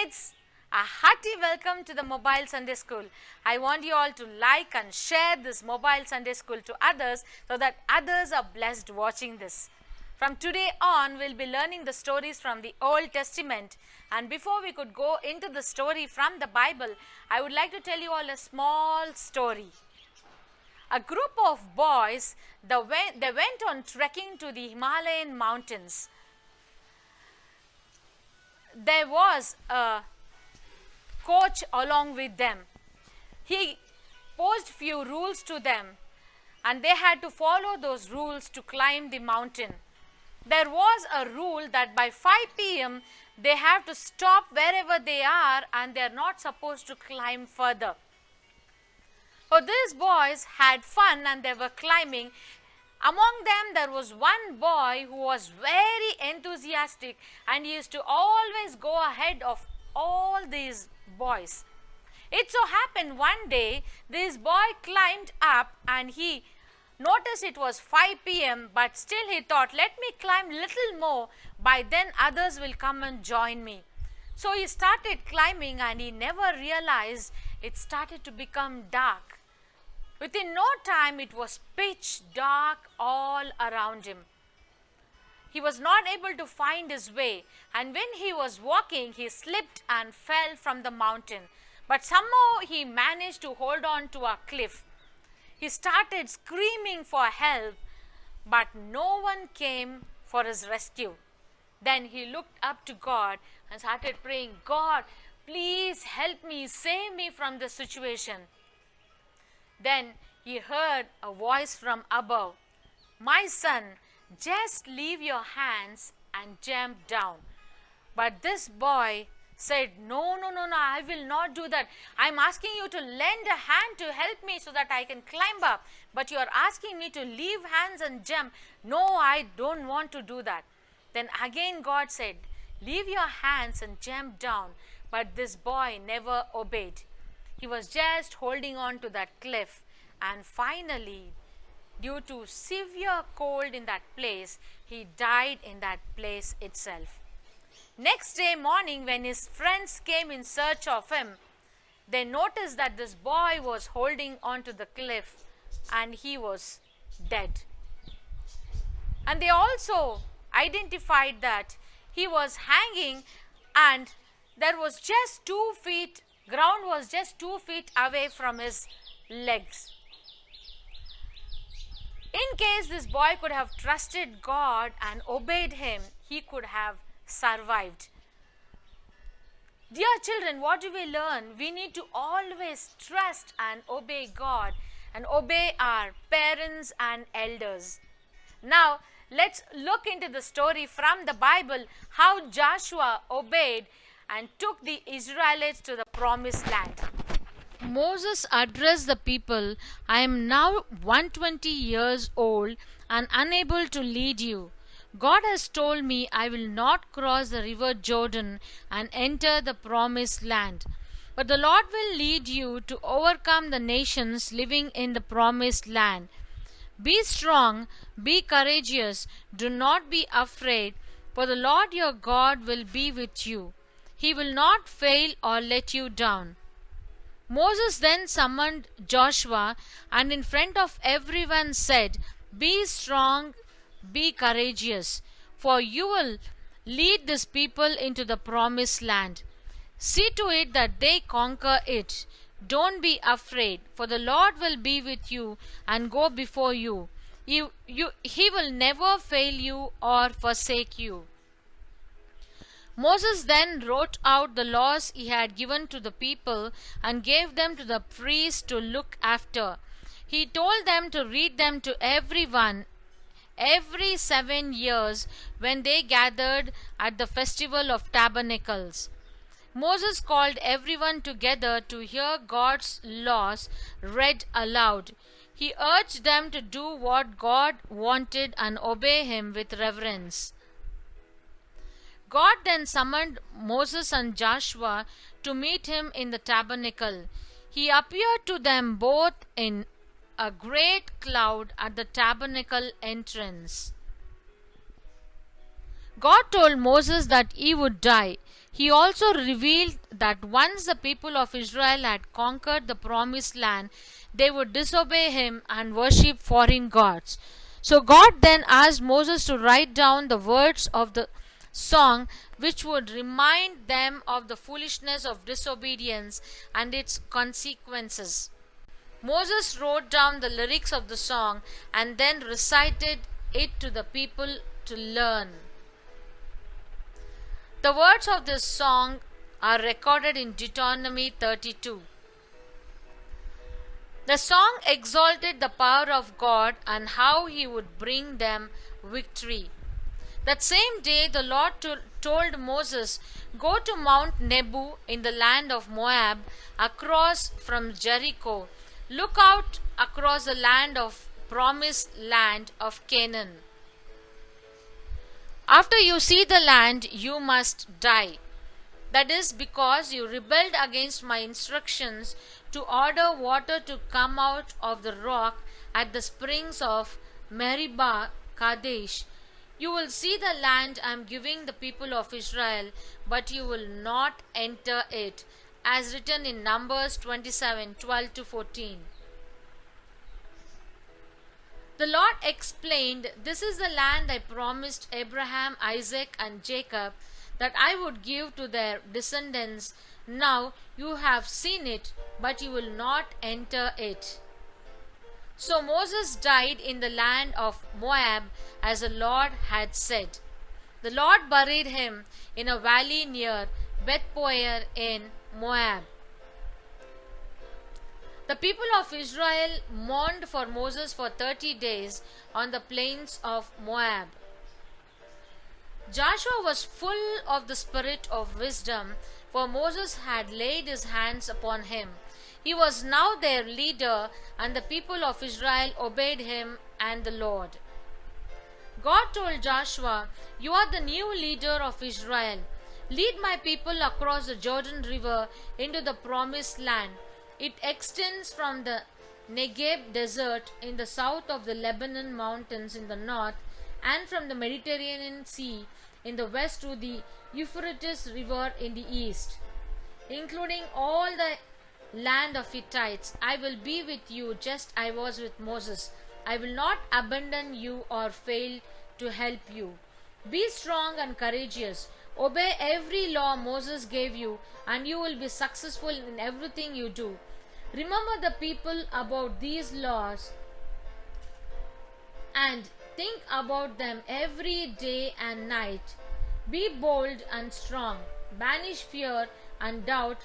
kids, a hearty welcome to the Mobile Sunday School. I want you all to like and share this Mobile Sunday School to others so that others are blessed watching this. From today on, we'll be learning the stories from the Old Testament. And before we could go into the story from the Bible, I would like to tell you all a small story. A group of boys, they went on trekking to the Himalayan mountains. There was a coach along with them. He posed few rules to them and they had to follow those rules to climb the mountain. There was a rule that by 5 p.m. they have to stop wherever they are and they are not supposed to climb further. So these boys had fun and they were climbing. Among them there was one boy who was very enthusiastic and he used to always go ahead of all these boys. It so happened one day this boy climbed up and he noticed it was 5 p.m. but still he thought, let me climb little more, by then others will come and join me. So he started climbing and he never realized it started to become dark. Within no time it was pitch dark all around him. He was not able to find his way, and when he was walking he slipped and fell from the mountain. But somehow he managed to hold on to a cliff. He started screaming for help, but no one came for his rescue. Then he looked up to God and started praying, God, please help me, save me from this situation. Then he heard a voice from above, my son, just leave your hands and jump down. But this boy said, no, I will not do that. I am asking you to lend a hand to help me so that I can climb up. But you are asking me to leave hands and jump. No, I don't want to do that. Then again God said, leave your hands and jump down. But this boy never obeyed. He was just holding on to that cliff. And finally, due to severe cold in that place, he died in that place itself. Next day morning, when his friends came in search of him, they noticed that this boy was holding on to the cliff and he was dead. And they also identified that he was hanging and there was just 2 feet, ground was just 2 feet away from his legs. In case this boy could have trusted God and obeyed him, he could have survived. Dear children, what do we learn? We need to always trust and obey God and obey our parents and elders. Now, let's look into the story from the Bible, how Joshua obeyed and took the Israelites to the promised land. Moses addressed the people, I am now 120 years old and unable to lead you. God has told me I will not cross the river Jordan and enter the promised land. But the Lord will lead you to overcome the nations living in the promised land. Be strong, be courageous, do not be afraid, for the Lord your God will be with you. He will not fail or let you down. Moses then summoned Joshua and in front of everyone said, be strong, be courageous, for you will lead this people into the promised land. See to it that they conquer it. Don't be afraid, for the Lord will be with you and go before you. He will never fail you or forsake you. Moses then wrote out the laws he had given to the people and gave them to the priests to look after. He told them to read them to everyone every 7 years when they gathered at the festival of tabernacles. Moses called everyone together to hear God's laws read aloud. He urged them to do what God wanted and obey him with reverence. God then summoned Moses and Joshua to meet him in the tabernacle. He appeared to them both in a great cloud at the tabernacle entrance. God told Moses that he would die. He also revealed that once the people of Israel had conquered the promised land, they would disobey him and worship foreign gods. So God then asked Moses to write down the words of the song which would remind them of the foolishness of disobedience and its consequences. Moses wrote down the lyrics of the song and then recited it to the people to learn. The words of this song are recorded in Deuteronomy 32. The song exalted the power of God and how he would bring them victory. That same day, the Lord told Moses, "Go to Mount Nebo in the land of Moab, across from Jericho. Look out across the land of promised land of Canaan. After you see the land, you must die. That is because you rebelled against my instructions to order water to come out of the rock at the springs of Meribah Kadesh. You will see the land I am giving the people of Israel, but you will not enter it," as written in Numbers 27:12-14. The Lord explained, "This is the land I promised Abraham, Isaac, and Jacob that I would give to their descendants. Now you have seen it, but you will not enter it." So Moses died in the land of Moab as the Lord had said. The Lord buried him in a valley near Beth Peor in Moab. The people of Israel mourned for Moses for 30 days on the plains of Moab. Joshua was full of the spirit of wisdom, for Moses had laid his hands upon him. He was now their leader, and the people of Israel obeyed him and the Lord. God told Joshua, "You are the new leader of Israel. Lead my people across the Jordan River into the promised land. It extends from the Negev desert in the south of the Lebanon mountains in the north, and from the Mediterranean Sea in the west to the Euphrates River in the east, including all the land of Hittites. I will be with you just as I was with Moses. I will not abandon you or fail to help you. Be strong and courageous. Obey every law Moses gave you, and you will be successful in everything you do. Remember the people about these laws and think about them every day and night. Be bold and strong. Banish fear and doubt,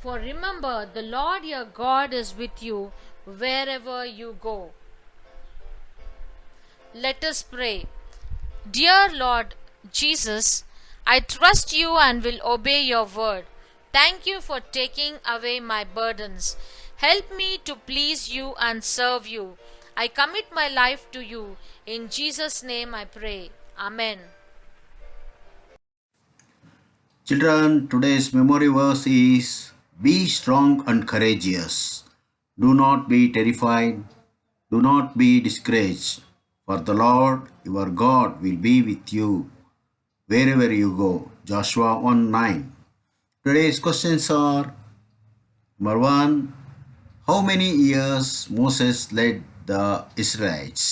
for remember, the Lord your God is with you wherever you go." Let us pray. Dear Lord Jesus, I trust you and will obey your word. Thank you for taking away my burdens. Help me to please you and serve you. I commit my life to you. In Jesus' name I pray. Amen. Children, today's memory verse is, "Be strong and courageous. Do not be terrified. Do not be discouraged. For the Lord your God will be with you wherever you go." Joshua 1:9. Today's questions are: number 1, how many years Moses led the Israelites?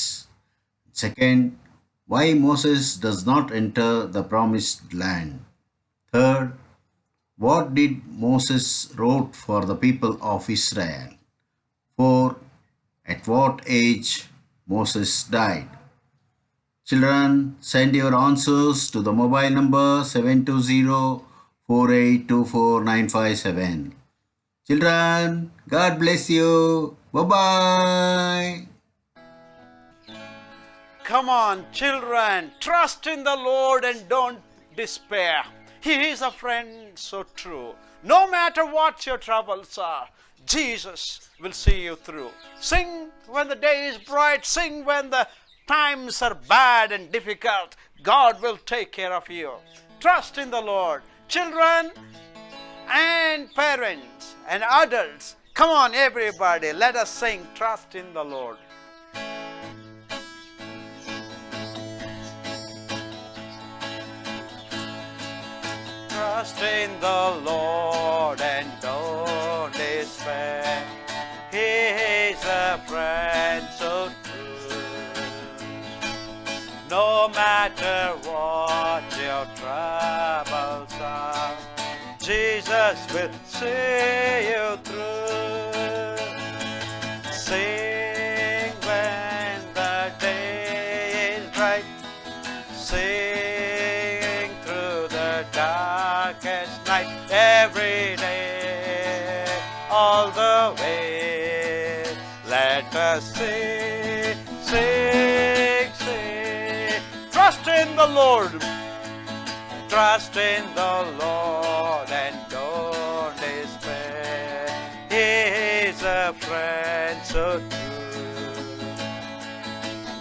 Second, why Moses does not enter the promised land? Third, what did Moses wrote for the people of Israel? 4, at what age Moses died? Children, send your answers to the mobile number 720-4824-957. Children, God bless you. Bye-bye. Come on, children, trust in the Lord and don't despair. He is a friend so true. No matter what your troubles are, Jesus will see you through. Sing when the day is bright. Sing when the times are bad and difficult. God will take care of you. Trust in the Lord. Children and parents and adults, come on, everybody, let us sing Trust in the Lord. Trust in the Lord and don't despair. He is a friend so true. No matter what your troubles are, Jesus will see you through. Sing when the day is bright. Sing through the darkest night. Every day, all the way. Let us sing, sing, sing. Trust in the Lord. Trust in the Lord and don't despair. He is a friend so true.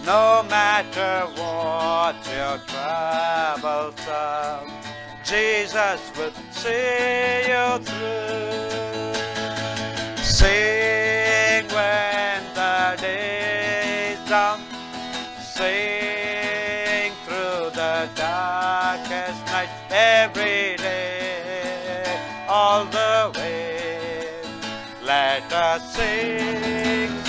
No matter what your troubles are, Jesus will see you through. Sing when the day is done. Sing through the darkest night. Every day, all the way. Let us sing.